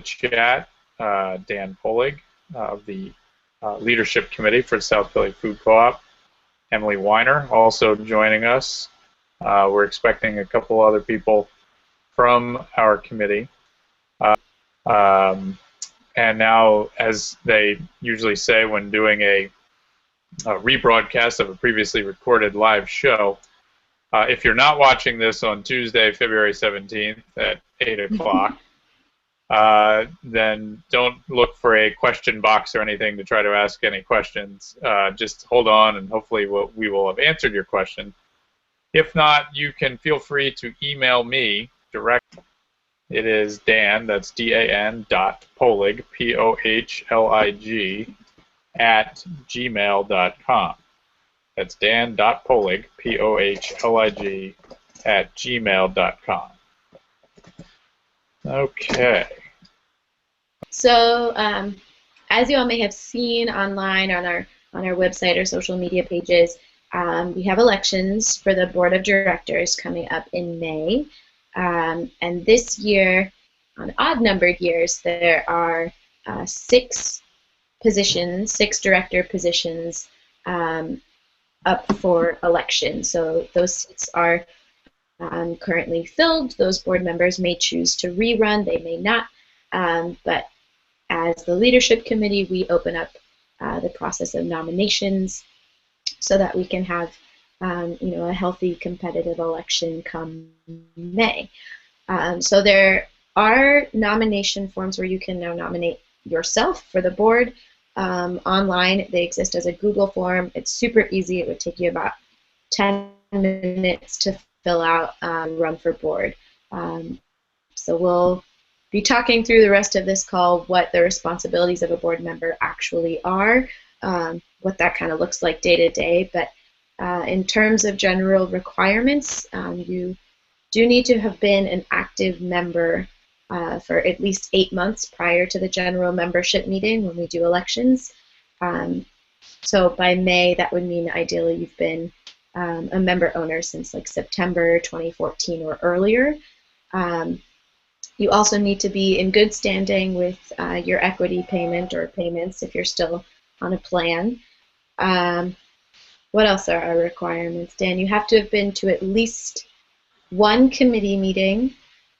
chat, Dan Polig of the Leadership Committee for South Philly Food Co-op, Emily Weiner also joining us. We're expecting a couple other people from our committee. And now, as they usually say when doing a rebroadcast of a previously recorded live show, if you're not watching this on Tuesday, February 17th at 8 o'clock, then don't look for a question box or anything to try to ask any questions. Just hold on, and hopefully we will have answered your question. If not, you can feel free to email me directly. It is Dan, that's Dan .Polig, P-O-H-L-I-G, at gmail.com. That's Dan.Polig, P-O-H-L-I-G, at gmail.com. Okay. So, as you all may have seen online on our website or social media pages, we have elections for the Board of Directors coming up in May. And this year, on odd-numbered years, there are 6 positions, 6 director positions up for election. So those seats are currently filled. Those board members may choose to rerun, they may not. But as the Leadership Committee, we open up the process of nominations so that we can have a healthy, competitive election come May. So there are nomination forms where you can now nominate yourself for the board. Online, they exist as a Google form. It's super easy. It would take you about 10 minutes to fill out, run for board. So we'll be talking through the rest of this call what the responsibilities of a board member actually are, what that kind of looks like day to day. But in terms of general requirements, you do need to have been an active member for at least 8 months prior to the general membership meeting when we do elections. So by May, that would mean ideally you've been a member owner since like September 2014 or earlier. You also need to be in good standing with your equity payment or payments if you're still on a plan. What else are our requirements, Dan? You have to have been to at least 1 committee meeting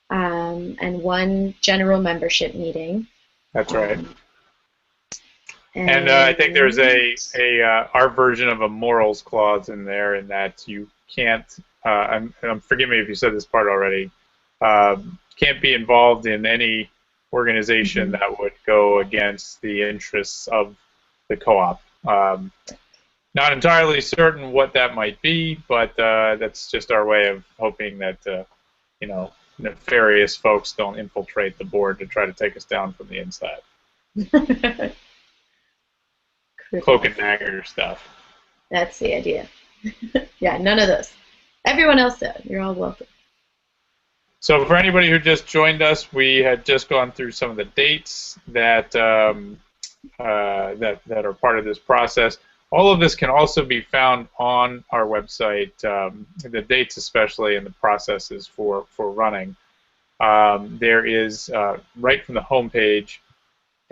and 1 general membership meeting. That's right. And I think there's our version of a morals clause in there, in that you can't, forgive me if you said this part already, can't be involved in any organization that would go against the interests of the co-op. Not entirely certain what that might be, but that's just our way of hoping that nefarious folks don't infiltrate the board to try to take us down from the inside. Cloak and dagger stuff. That's the idea. Yeah, none of those. Everyone else though, you're all welcome. So for anybody who just joined us, we had just gone through some of the dates that that are part of this process. All of this can also be found on our website, the dates especially, and the processes for running. There is, right from the home page,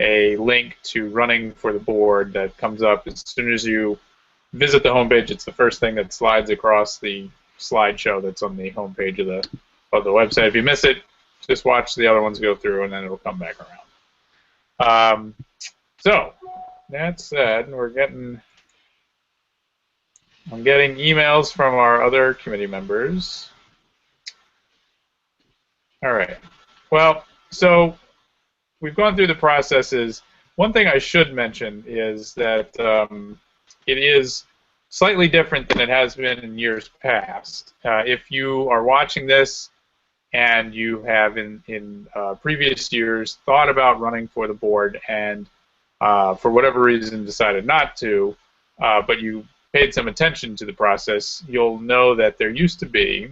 a link to running for the board that comes up as soon as you visit the home page. It's the first thing that slides across the slideshow that's on the home page of the website. If you miss it, just watch the other ones go through, and then it'll come back around. So that said, I'm getting emails from our other committee members. All right. Well, so we've gone through the processes. One thing I should mention is that it is slightly different than it has been in years past. If you are watching this and you have in previous years thought about running for the board and for whatever reason decided not to, but you paid some attention to the process, you'll know that there used to be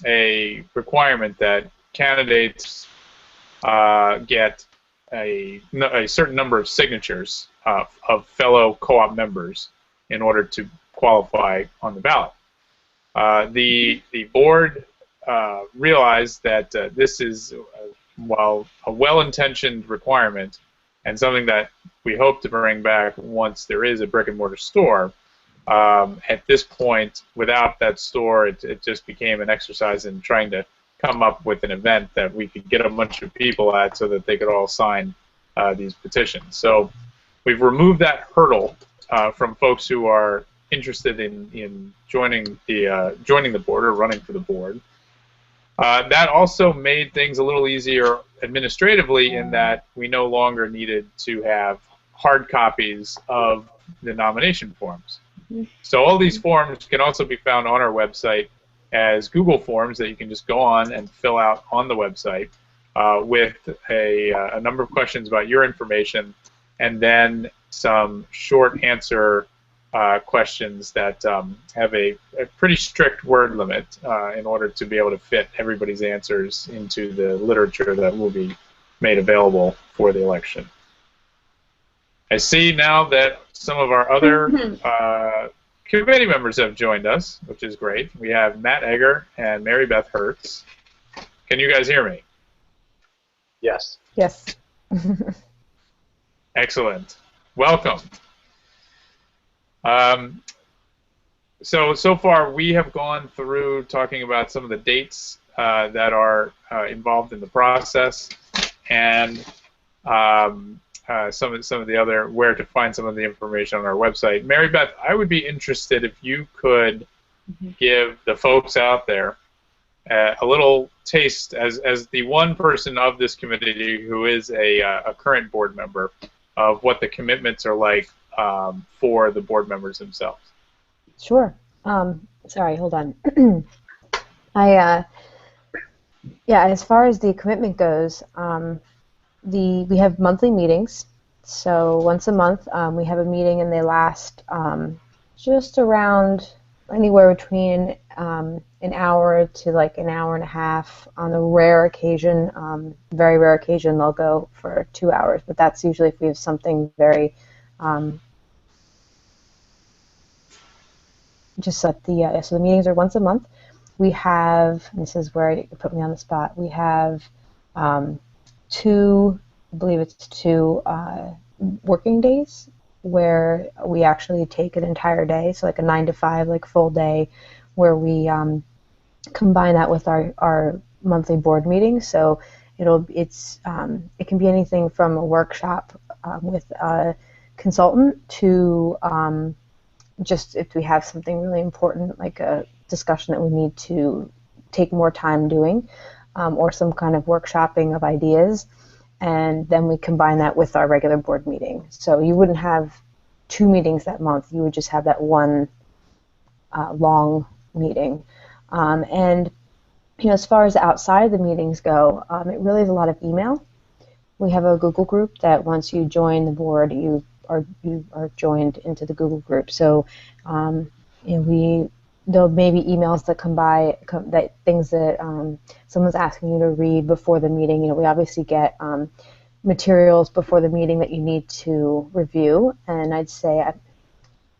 a requirement that candidates get a certain number of signatures of fellow co-op members in order to qualify on the ballot. The board realized that this is while a well-intentioned requirement and something that we hope to bring back once there is a brick-and-mortar store, at this point, without that store, it just became an exercise in trying to come up with an event that we could get a bunch of people at so that they could all sign these petitions. So we've removed that hurdle from folks who are interested in joining the board or running for the board. That also made things a little easier administratively in that we no longer needed to have hard copies of the nomination forms. So all these forms can also be found on our website as Google Forms that you can just go on and fill out on the website with a number of questions about your information and then some short answer questions that have a pretty strict word limit in order to be able to fit everybody's answers into the literature that will be made available for the election. I see now that some of our other committee members have joined us, which is great. We have Matt Egger and Mary Beth Hertz. Can you guys hear me? Yes. Yes. Excellent. Welcome. So far we have gone through talking about some of the dates that are involved in the process and some of the other, where to find some of the information on our website. Mary Beth, I would be interested if you could give the folks out there a little taste, as the one person of this committee who is a current board member, of what the commitments are like for the board members themselves. Sure. Sorry, hold on. Yeah, as far as the commitment goes, we have monthly meetings. So once a month, we have a meeting, and they last just around anywhere between an hour to like an hour and a half. On a rare occasion, very rare occasion, they'll go for 2 hours. But that's usually if we have something very just at the so the meetings are once a month. We have, and this is where it put me on the spot, we have two, I believe it's two working days where we actually take an entire day, so like a 9 to 5 like full day, where we combine that with our monthly board meeting. So it can be anything from a workshop with a consultant to just if we have something really important, like a discussion that we need to take more time doing, or some kind of workshopping of ideas, and then we combine that with our regular board meeting. So you wouldn't have 2 meetings that month, you would just have that one long meeting. And as far as outside of the meetings go, it really is a lot of email. We have a Google group that once you join the board, you are joined into the Google group. So there'll maybe emails that come by, that things that someone's asking you to read before the meeting. We obviously get materials before the meeting that you need to review, and I'd say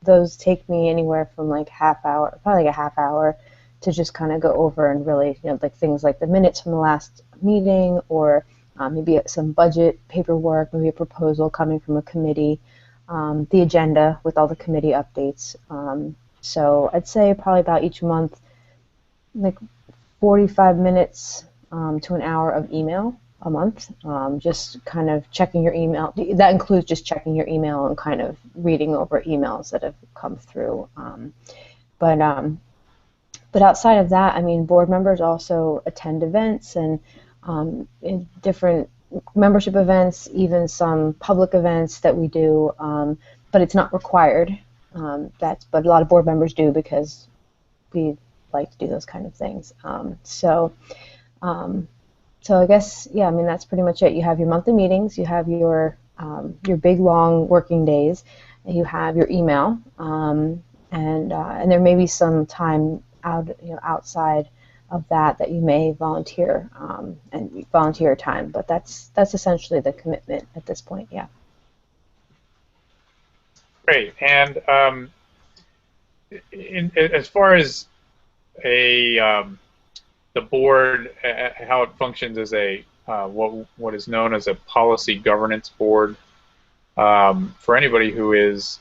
those take me anywhere from like probably like a half hour, to just kind of go over and really, like things like the minutes from the last meeting, or maybe some budget paperwork, maybe a proposal coming from a committee, the agenda with all the committee updates. So I'd say probably about each month, like 45 minutes to an hour of email a month, just kind of checking your email. That includes just checking your email and kind of reading over emails that have come through. But outside of that, I mean, board members also attend events and different membership events, even some public events that we do, but it's not required. But a lot of board members do, because we like to do those kind of things. So I guess, yeah, I mean, that's pretty much it. You have your monthly meetings, you have your big long working days, and you have your email, and there may be some time outside of that you may volunteer and volunteer time, but that's essentially the commitment at this point. Yeah. Great. And as far as the board, how it functions as a what is known as a policy governance board. For anybody who is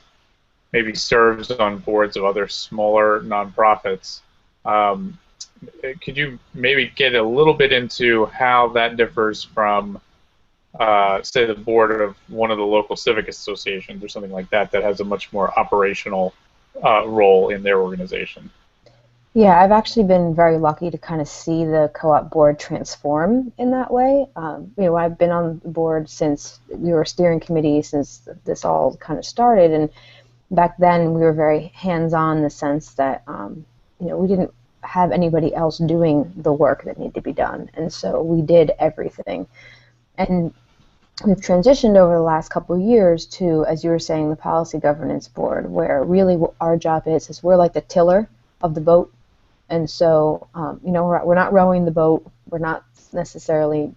maybe serves on boards of other smaller nonprofits, could you maybe get a little bit into how that differs from, say, the board of one of the local civic associations or something like that that has a much more operational role in their organization? Yeah, I've actually been very lucky to kind of see the co-op board transform in that way. I've been on the board since we were a steering committee, since this all kind of started, and back then we were very hands-on in the sense that we didn't have anybody else doing the work that needed to be done, and so we did everything. And we've transitioned over the last couple of years to, as you were saying, the policy governance board, where really what our job is we're like the tiller of the boat. And so, we're not rowing the boat. We're not necessarily,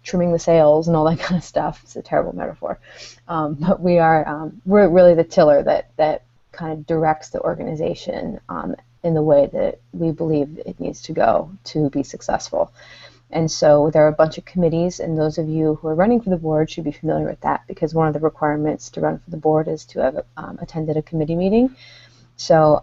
trimming the sails and all that kind of stuff. It's a terrible metaphor. But we're really the tiller that kind of directs the organization in the way that we believe it needs to go to be successful. And so there are a bunch of committees, and those of you who are running for the board should be familiar with that, because one of the requirements to run for the board is to have attended a committee meeting. So,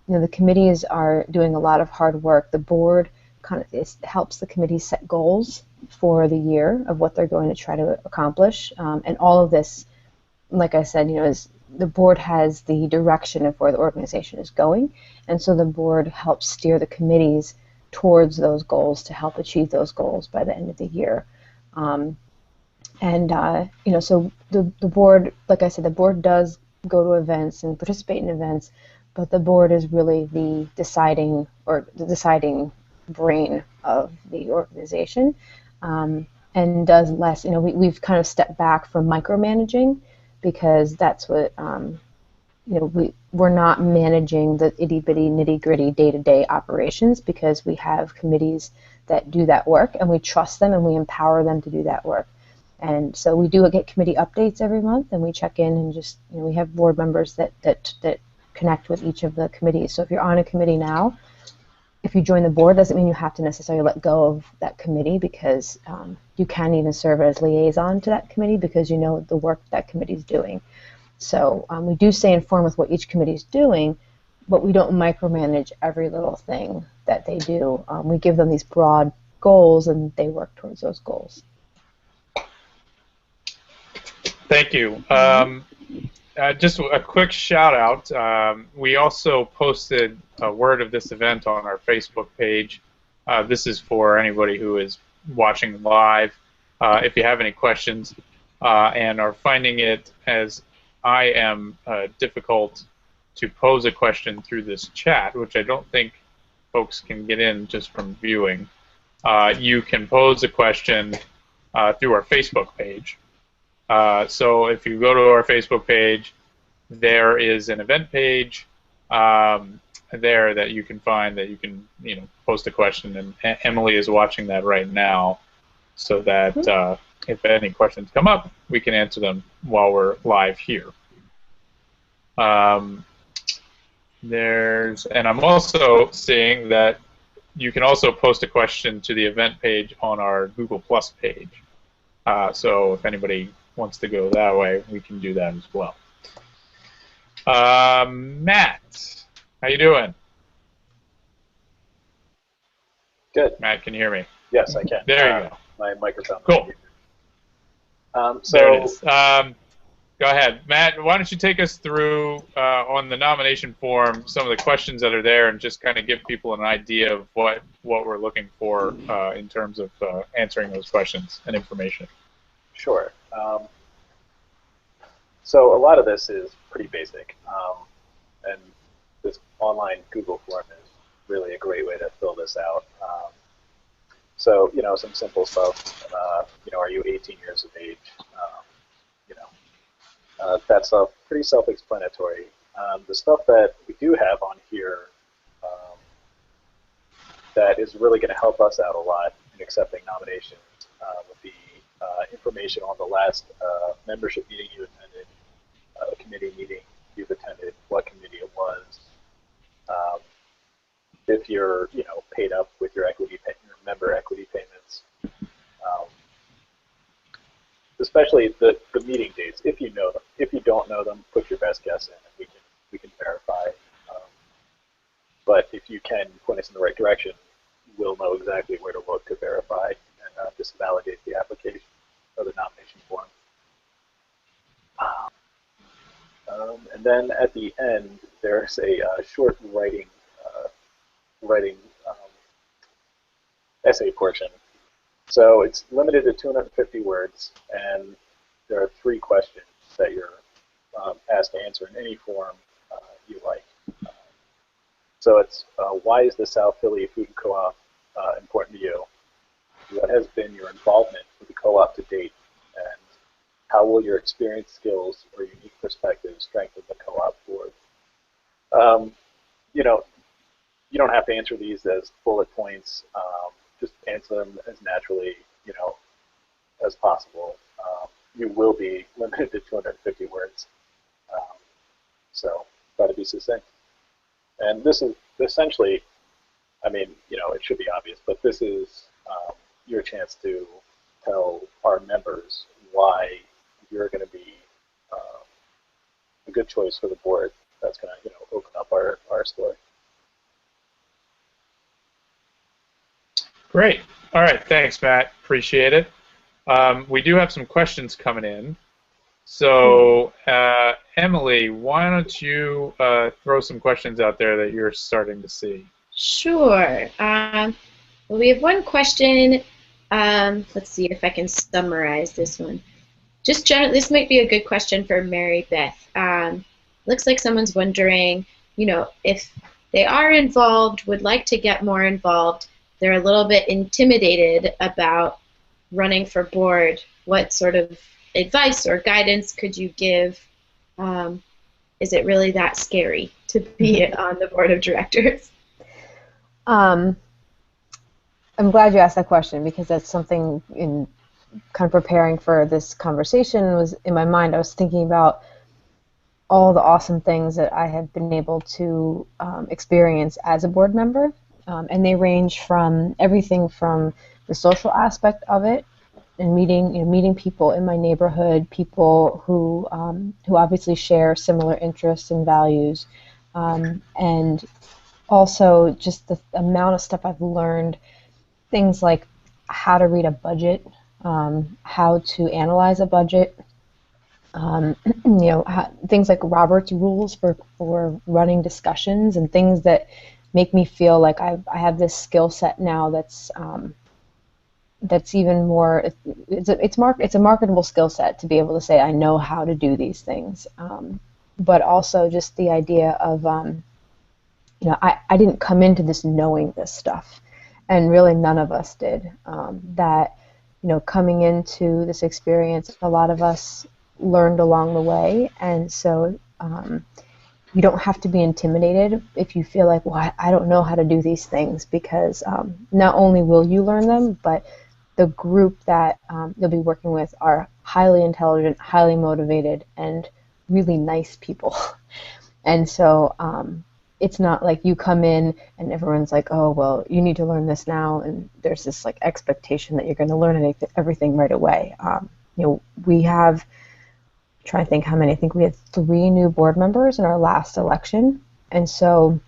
the committees are doing a lot of hard work. The board kind of helps the committees set goals for the year of what they're going to try to accomplish. And all of this, like I said, is the board has the direction of where the organization is going. And so the board helps steer the committees towards those goals to help achieve those goals by the end of the year. So the board, like I said, the board does go to events and participate in events, but the board is really the deciding brain of the organization, and does less. We've kind of stepped back from micromanaging, because that's what we're not managing the itty bitty nitty gritty day-to-day operations, because we have committees that do that work, and we trust them and we empower them to do that work. And so we do get committee updates every month, and we check in, and just we have board members that connect with each of the committees. So if you're on a committee now, if you join the board, doesn't mean you have to necessarily let go of that committee, because you can even serve as liaison to that committee, because you know the work that committee is doing. So we do stay informed with what each committee is doing, but we don't micromanage every little thing that they do. We give them these broad goals, and they work towards those goals. Thank you. Just a quick shout out. We also posted a word of this event on our Facebook page. This is for anybody who is watching live. If you have any questions and are finding it, as I am, difficult to pose a question through this chat, which I don't think folks can get in just from viewing, you can pose a question through our Facebook page. So if you go to our Facebook page, there is an event page there that you can find, that you can post a question, and Emily is watching that right now, so that if any questions come up, we can answer them while we're live here. And I'm also seeing that you can also post a question to the event page on our Google Plus page. So if anybody wants to go that way, we can do that as well. Matt, how you doing? Good. Matt, can you hear me? Yes, I can. There you go. My microphone. Cool. So there it is. Go ahead, Matt. Why don't you take us through on the nomination form some of the questions that are there, and just kind of give people an idea of what we're looking for in terms of answering those questions and information. Sure. So a lot of this is pretty basic, and this online Google form is really a great way to fill this out. So some simple stuff. Are you 18 years of age? That stuff, pretty self-explanatory. The stuff that we do have on here that is really going to help us out a lot in accepting nominations would be information on the last membership meeting you attended, a committee meeting you've attended, what committee it was, if you're paid up with your member equity payments, especially the meeting dates, if you know them. If you don't know them, put your best guess in, and we can verify. Um, but if you can point us in the right direction, we'll know exactly where to look to verify and just validate the application or the nomination form. And then at the end, there's a short writing essay portion. So it's limited to 250 words, and there are 3 questions that you're asked to answer in any form you like. So it's why is the South Philly Food Co-op important to you? What has been your involvement with the co-op to date? And how will your experience, skills, or unique perspectives strengthen the co-op board? You know, you don't have to answer these as bullet points. Just answer them as naturally, as possible. You will be limited to 250 words. So try to be succinct. And this is essentially, it should be obvious, but this is your chance to tell our members why you're going to be a good choice for the board. That's going to, open up our story. Great. All right. Thanks, Matt. Appreciate it. We do have some questions coming in. So, Emily, why don't you throw some questions out there that you're starting to see? Sure. Well, we have one question. Let's see if I can summarize this one. Just generally, this might be a good question for Mary Beth. Looks like someone's wondering, if they are involved, would like to get more involved, they're a little bit intimidated about running for board. What sort of advice or guidance could you give? Is it really that scary to be on the board of directors? I'm glad you asked that question, because that's something in kind of preparing for this conversation was in my mind. I was thinking about all the awesome things that I have been able to experience as a board member, and they range from everything from the social aspect of it and meeting people in my neighborhood, people who obviously share similar interests and values, and also just the amount of stuff I've learned, things like how to read a budget, how to analyze a budget, things like Robert's rules for running discussions, and things that make me feel like I have this skill set now that's even more. It's a marketable skill set to be able to say I know how to do these things, but also just the idea of I didn't come into this knowing this stuff, and really none of us did. That coming into this experience, a lot of us learned along the way, and so you don't have to be intimidated if you feel like, well, I don't know how to do these things, because not only will you learn them, but the group that you'll be working with are highly intelligent, highly motivated, and really nice people. And so it's not like you come in and everyone's like, oh, well, you need to learn this now, and there's this like expectation that you're going to learn everything right away. We have, trying to think how many, I think we had 3 new board members in our last election, and so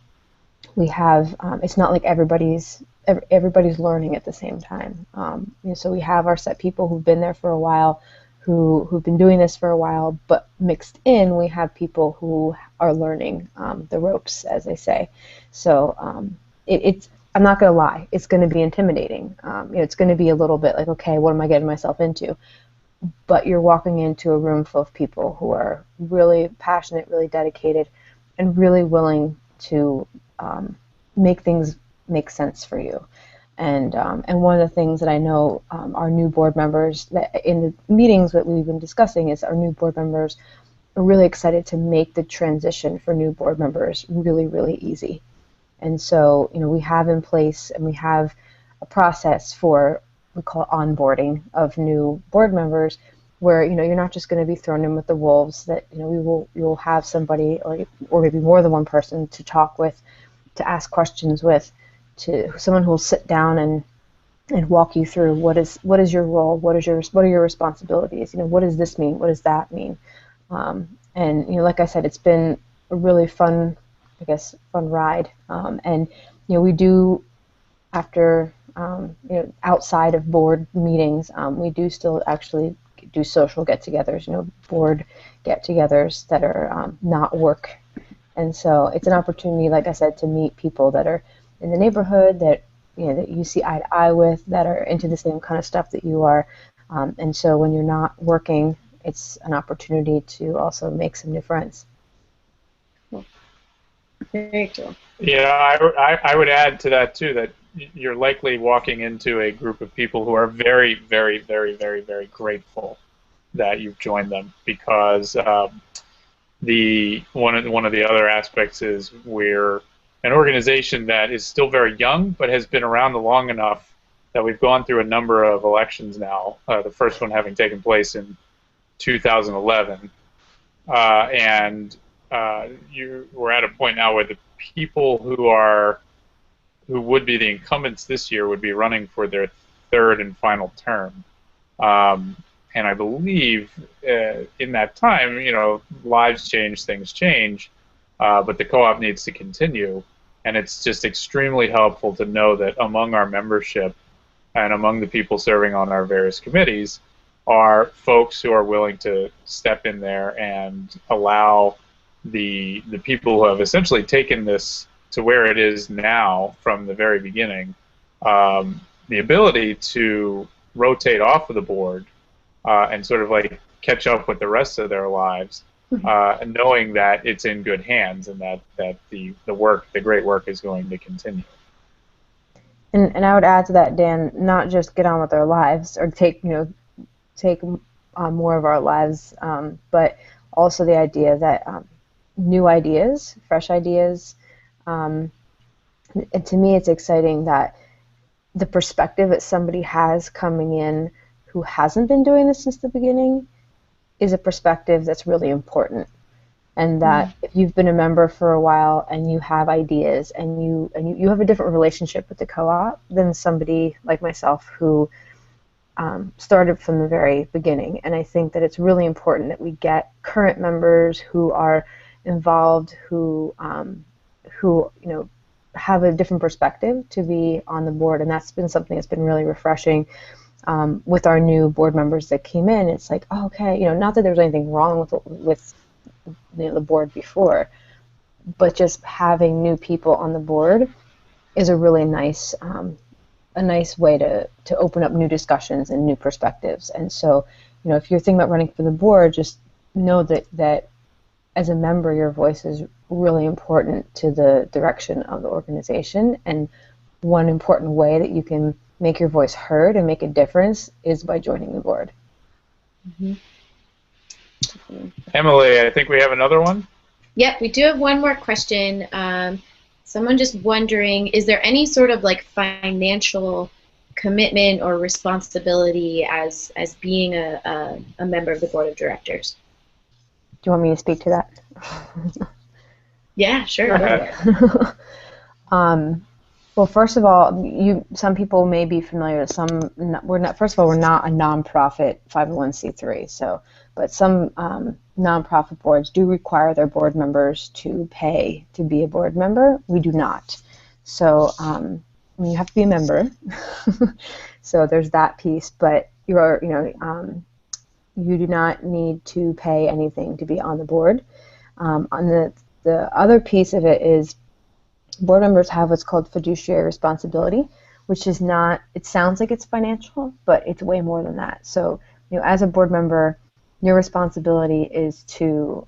we have, it's not like everybody's learning at the same time. So we have our set people who've been there for a while, who've been doing this for a while, but mixed in we have people who are learning the ropes, as they say. So it's, I'm not going to lie, it's going to be intimidating. It's going to be a little bit like, okay, what am I getting myself into? But you're walking into a room full of people who are really passionate, really dedicated, and really willing to make things make sense for you. And one of the things that I know our new board members, that in the meetings that we've been discussing, is our new board members are really excited to make the transition for new board members really, really easy. And so, we have in place, and we have a process for, we call it onboarding of new board members, where you're not just going to be thrown in with the wolves. That you'll have somebody, or maybe more than one person to talk with, to ask questions with, to someone who will sit down and and walk you through what is your role, what are your responsibilities, what does this mean, what does that mean, and like I said, it's been a really fun, I guess, fun ride, and we do after outside of board meetings, we do still actually do social get-togethers, board get-togethers that are not work, and so it's an opportunity, like I said, to meet people that are in the neighborhood that that you see eye to eye with, that are into the same kind of stuff that you are. And so when you're not working, it's an opportunity to also make some new friends. Cool. Very cool. Yeah, I would add to that too that you're likely walking into a group of people who are very, very, very, very, very grateful that you've joined them, because one of the other aspects is we're an organization that is still very young, but has been around long enough that we've gone through a number of elections now, the first one having taken place in 2011. And we're at a point now where the people who would be the incumbents this year would be running for their third and final term. And I believe in that time, lives change, things change, but the co-op needs to continue. And it's just extremely helpful to know that among our membership and among the people serving on our various committees are folks who are willing to step in there and allow the people who have essentially taken this to where it is now from the very beginning, the ability to rotate off of the board and sort of like catch up with the rest of their lives, knowing that it's in good hands and that the great work is going to continue. And I would add to that, Dan, not just get on with our lives or take on more of our lives, but also the idea that new ideas, fresh ideas, and to me it's exciting that the perspective that somebody has coming in who hasn't been doing this since the beginning is a perspective that's really important, and that if you've been a member for a while and you have ideas and you have a different relationship with the co-op than somebody like myself who started from the very beginning. And I think that it's really important that we get current members who are involved, who have a different perspective to be on the board, and that's been something that's been really refreshing. With our new board members that came in, it's like, oh, okay, not that there's anything wrong with the board before, but just having new people on the board is a really nice way to open up new discussions and new perspectives. And so, if you're thinking about running for the board, just know that as a member, your voice is really important to the direction of the organization. And one important way that you can make your voice heard and make a difference is by joining the board. Mm-hmm. Emily, I think we have another one. Yep, we do have one more question. Someone just wondering, is there any sort of like financial commitment or responsibility as being a member of the board of directors? Do you want me to speak to that? Yeah, sure. Well, first of all, some people may be familiar. We're not. First of all, we're not a nonprofit 501c3. But some nonprofit boards do require their board members to pay to be a board member. We do not. So you have to be a member. So there's that piece. But you do not need to pay anything to be on the board. On the other piece of it is board members have what's called fiduciary responsibility, which is not, it sounds like it's financial, but it's way more than that. So, as a board member, your responsibility is to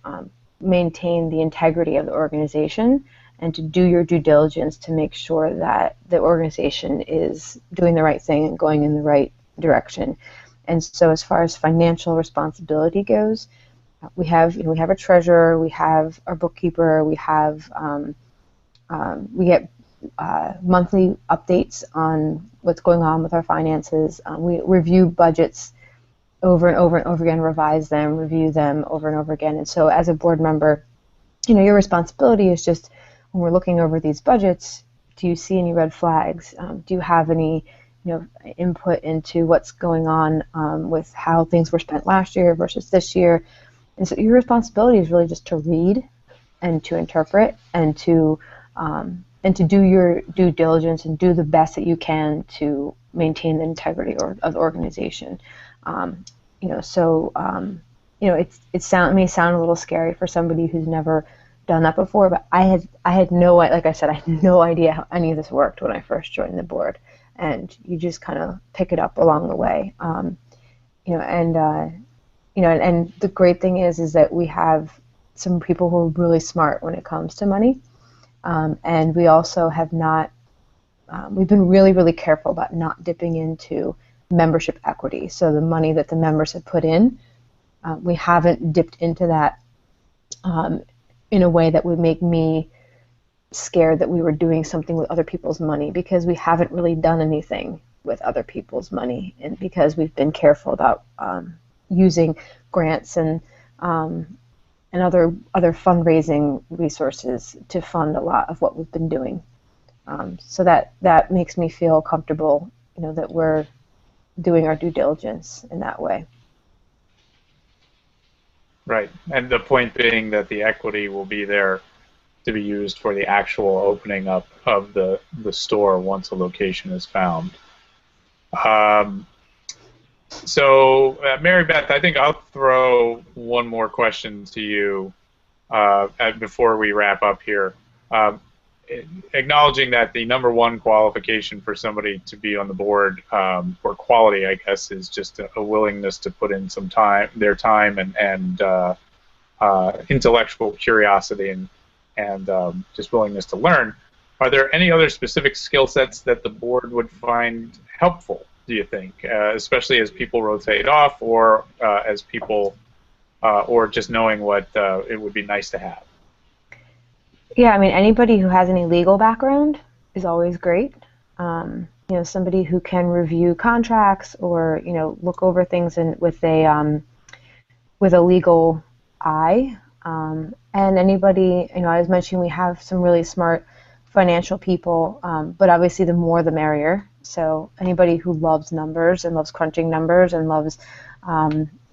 maintain the integrity of the organization and to do your due diligence to make sure that the organization is doing the right thing and going in the right direction. And so as far as financial responsibility goes, we have a treasurer, we have our bookkeeper, we get monthly updates on what's going on with our finances. We review budgets over and over and over again, revise them, review them over and over again. And so as a board member, your responsibility is just, when we're looking over these budgets, do you see any red flags? Do you have any input into what's going on with how things were spent last year versus this year. And so your responsibility is really just to read and to interpret and to do your due diligence and do the best that you can to maintain the integrity of the organization. It may sound a little scary for somebody who's never done that before, but I had no, like I said, I had no idea how any of this worked when I first joined the board, and you just kind of pick it up along the way. And the great thing is that we have some people who are really smart when it comes to money, and we also have not. We've been really, really careful about not dipping into membership equity. So the money that the members have put in, we haven't dipped into that in a way that would make me scared that we were doing something with other people's money, because we haven't really done anything with other people's money, and because we've been careful about using grants and other fundraising resources to fund a lot of what we've been doing. So that makes me feel comfortable, that we're doing our due diligence in that way. Right, and the point being that the equity will be there to be used for the actual opening up of the store once a location is found. So, Mary Beth, I think I'll throw one more question to you before we wrap up here. Acknowledging that the number one qualification for somebody to be on the board for quality, I guess, is just a willingness to put in some time, their time, and intellectual curiosity and just willingness to learn. Are there any other specific skill sets that the board would find helpful, do you think, especially as people rotate off, or as people, or just knowing what it would be nice to have? Yeah, I mean, anybody who has any legal background is always great. Somebody who can review contracts or look over things with a legal eye. And anybody, I was mentioning we have some really smart financial people, but obviously the more the merrier. So anybody who loves numbers and loves crunching numbers and loves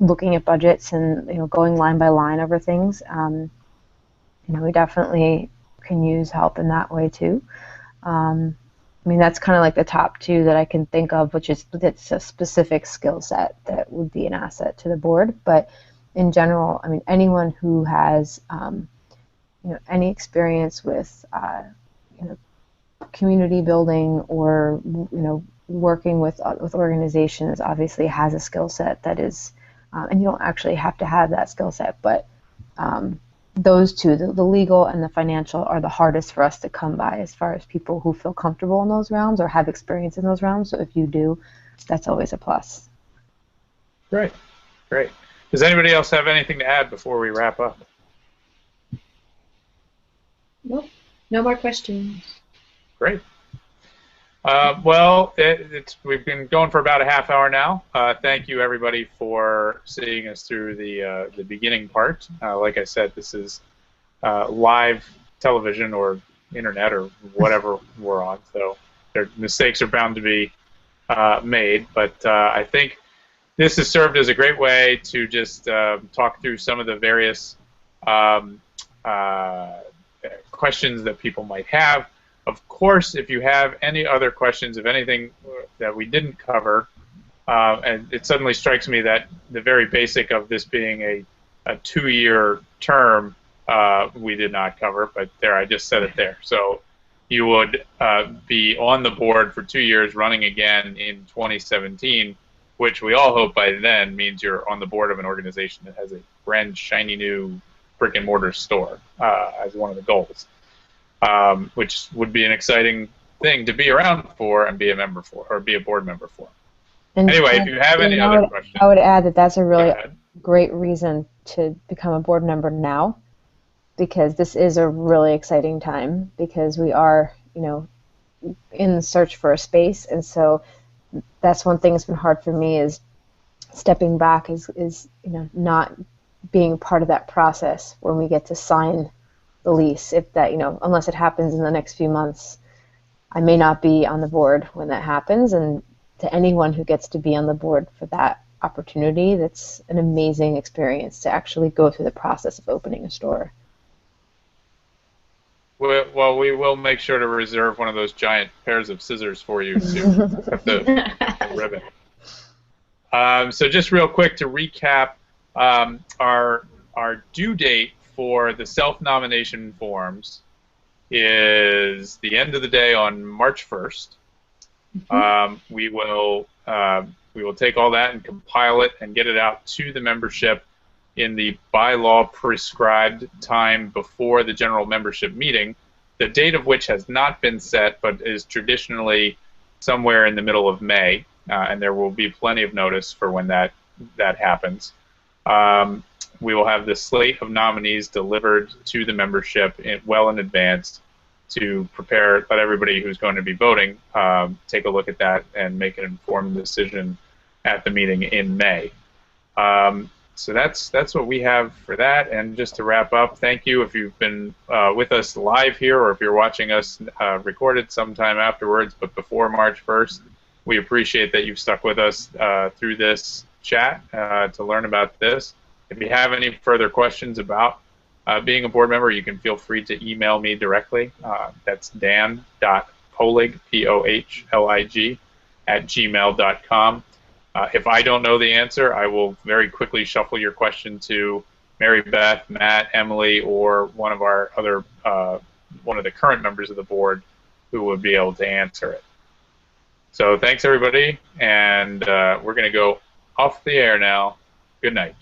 looking at budgets and going line by line over things. We definitely can use help in that way too. That's kind of like the top two that I can think of, that's a specific skill set that would be an asset to the board. But in general, anyone who has any experience with community building or working with organizations obviously has a skill set that is, and you don't actually have to have that skill set, but those two, the legal and the financial, are the hardest for us to come by as far as people who feel comfortable in those realms or have experience in those realms. So if you do, that's always a plus. Great. Does anybody else have anything to add before we wrap up? Nope. No more questions. Great. Well, we've been going for about a half hour now. Thank you, everybody, for seeing us through the beginning part. Like I said, this is live television or internet or whatever we're on, so mistakes are bound to be made. But I think this has served as a great way to just talk through some of the various questions that people might have. Of course, if you have any other questions of anything that we didn't cover, and it suddenly strikes me that the very basic of this being a 2-year term we did not cover, but there, I just said it there. So you would be on the board for 2 years, running again in 2017, which we all hope by then means you're on the board of an organization that has a brand shiny new brick and mortar store as one of the goals. Which would be an exciting thing to be around for and be a member for, or be a board member for. And anyway, if you have any other questions. I would add that that's a really great reason to become a board member now, because this is a really exciting time, because we are, in the search for a space, and so that's one thing that's been hard for me, is stepping back, is not being part of that process when we get to sign the lease. If that, unless it happens in the next few months, I may not be on the board when that happens, and to anyone who gets to be on the board for that opportunity. That's an amazing experience to actually go through the process of opening a store. Well, we will make sure to reserve one of those giant pairs of scissors for you to cut the ribbon. So just real quick to recap, our due date for the self-nomination forms is the end of the day on March 1st. We will take all that and compile it and get it out to the membership in the by-law prescribed time before the general membership meeting, the date of which has not been set but is traditionally somewhere in the middle of May, and there will be plenty of notice for when that happens. We will have the slate of nominees delivered to the membership well in advance to prepare, let everybody who's going to be voting take a look at that and make an informed decision at the meeting in May. So that's what we have for that. And just to wrap up, thank you if you've been with us live here, or if you're watching us recorded sometime afterwards, but before March 1st. We appreciate that you've stuck with us through this chat to learn about this. If you have any further questions about being a board member, you can feel free to email me directly. That's dan.pohlig, P-O-H-L-I-G, @gmail.com. If I don't know the answer, I will very quickly shuffle your question to Mary Beth, Matt, Emily, or one of our other, one of the current members of the board who would be able to answer it. So thanks, everybody, and we're going to go off the air now. Good night.